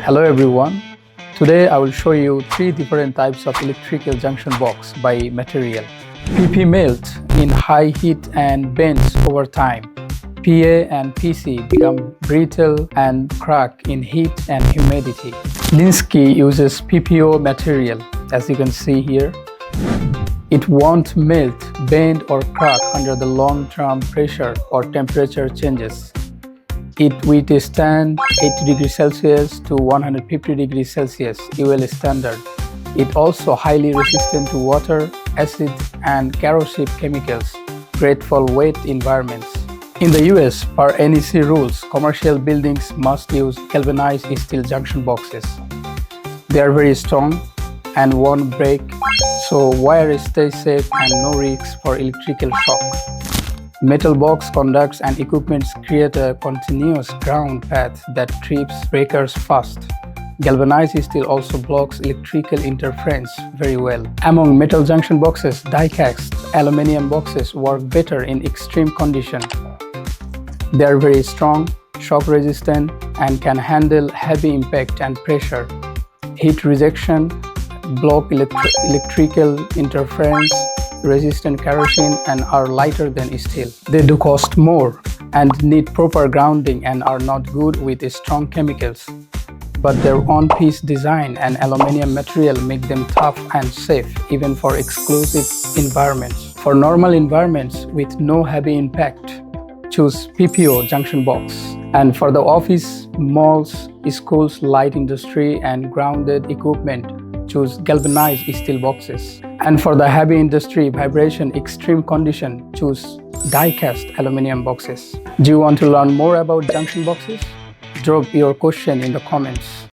Hello everyone. Today I will show you three different types of electrical junction box by material. PP melts in high heat and bends over time. PA and PC become brittle and crack in heat and humidity. Linsky uses PPO material, as you can see here. It won't melt, bend or crack under the long-term pressure or temperature changes. It withstands 80 degrees Celsius to 150 degrees Celsius UL standard. It also highly resistant to water, acid and corrosive chemicals, great for wet environments. In the US, per NEC rules, commercial buildings must use galvanized steel junction boxes. They are very strong and won't break, so wires stay safe and no risks for electrical shock. Metal box conducts and equipment create a continuous ground path that trips breakers fast. Galvanized steel also blocks electrical interference very well. Among metal junction boxes, die-cast aluminum boxes work better in extreme conditions. They are very strong, shock resistant, and can handle heavy impact and pressure, heat rejection, block electrical interference, resistant kerosene, and are lighter than steel. They do cost more and need proper grounding and are not good with strong chemicals. But their on-piece design and aluminum material make them tough and safe even for exclusive environments. For normal environments with no heavy impact, choose PPO junction box. And for the office, malls, schools, light industry and grounded equipment, choose galvanized steel boxes. And for the heavy industry, vibration, extreme condition, choose die-cast aluminum boxes. Do you want to learn more about junction boxes? Drop your question in the comments.